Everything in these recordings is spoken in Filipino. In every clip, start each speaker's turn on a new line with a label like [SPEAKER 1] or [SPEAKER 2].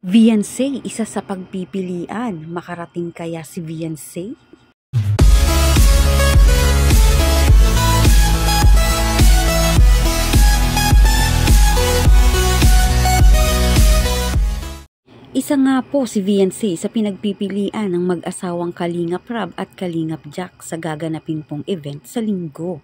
[SPEAKER 1] Viansay, isa sa pagpipilian. Makarating kaya si Viansay? Isa nga po si Viansay sa pinagpipilian ng mag-asawang Kalingap Rab at Kalingap Jack sa gaganapin pong event sa linggo.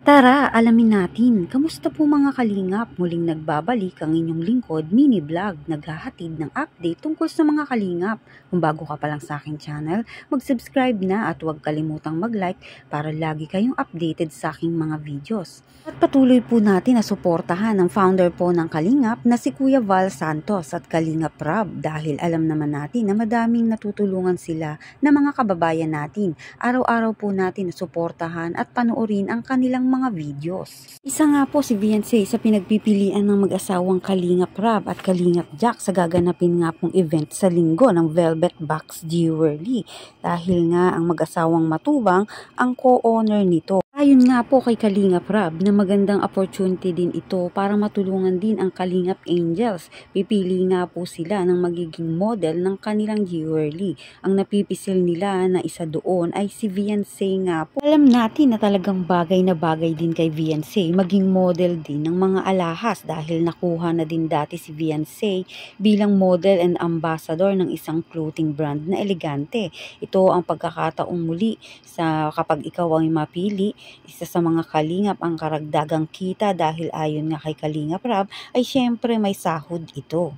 [SPEAKER 1] Tara, alamin natin. Kamusta po mga kalingap? Muling nagbabalik ang inyong lingkod, mini vlog, naghahatid ng update tungkol sa mga kalingap. Kung bago ka pa lang sa aking channel, mag-subscribe na at huwag kalimutang mag-like para lagi kayong updated sa aking mga videos. At patuloy po natin na suportahan ang founder po ng Kalingap na si Kuya Val Santos at Kalingap Rab dahil alam naman natin na madaming natutulungan sila na mga kababayan natin. Araw-araw po natin na suportahan at panoorin ang kanilang mga videos. Isa nga po si Viansay sa pinagpipilian ng mag-asawang Kalingap Rab at Kalingap Jack sa gaganapin nga pong event sa linggo ng Velvet Box Jewelry dahil nga ang mag-asawang Matubang ang co-owner nito. Ayon nga po kay Kalingap Rab na magandang opportunity din ito para matulungan din ang Kalingap Angels. Pipili nga po sila ng magiging model ng kanilang jewelry. Ang napipisil nila na isa doon ay si Viansay nga po. Alam natin na talagang bagay na bagay din kay Viansay maging model din ng mga alahas dahil nakuha na din dati si Viansay bilang model and ambassador ng isang clothing brand na elegante. Ito ang pagkakataong muli sa kapag ikaw ay mapili. Isa sa mga kalingap ang karagdagang kita dahil ayon nga kay Kalingap Rab ay syempre may sahod ito.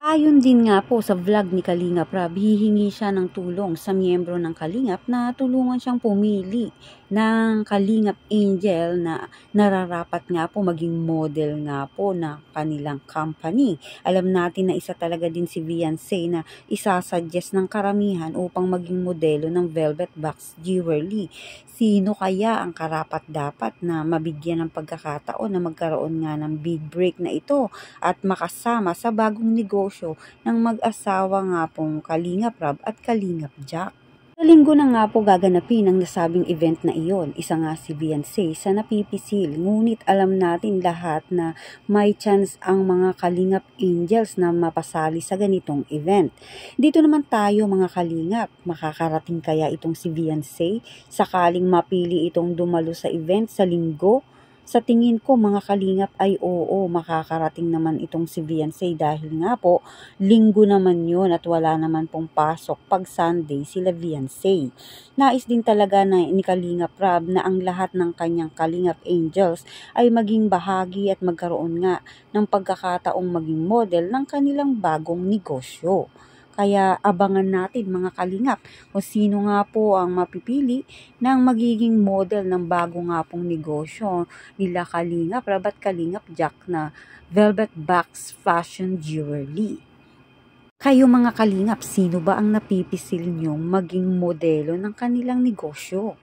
[SPEAKER 1] Ayon din nga po sa vlog ni Kalingap Rab, hihingi siya ng tulong sa miyembro ng Kalingap na tulungan siyang pumili ng Kalingap Angel na nararapat nga po maging model nga po na kanilang company. Alam natin na isa talaga din si Viansay na isasuggest ng karamihan upang maging modelo ng Velvet Box Jewelry. Sino kaya ang karapat-dapat na mabigyan ng pagkakataon na magkaroon nga ng big break na ito at makasama sa bagong negosyo ng mag-asawa nga pong Kalingap Rab at Kalingap Jack? Sa linggo na nga po gaganapin ang nasabing event na iyon. Isa nga si Viansay sa napipisil. Ngunit alam natin lahat na may chance ang mga Kalingap Angels na mapasali sa ganitong event. Dito naman tayo mga kalingap. Makakarating kaya itong si Viansay? Sakaling mapili itong dumalo sa event sa linggo? Sa tingin ko mga kalingap ay oo, makakarating naman itong si Viansay dahil nga po linggo naman yun at wala naman pong pasok pag Sunday sila Viansay. Nais din talaga na ni Kalingap Rab na ang lahat ng kanyang Kalingap Angels ay maging bahagi at magkaroon nga ng pagkakataong maging model ng kanilang bagong negosyo. Kaya abangan natin mga kalingap kung sino nga po ang mapipili ng magiging model ng bago nga pong negosyo nila Kalingap Rab at Kalingap Jack na Velvet Box Fashion Jewelry. Kayo mga kalingap, sino ba ang napipisil nyong maging modelo ng kanilang negosyo?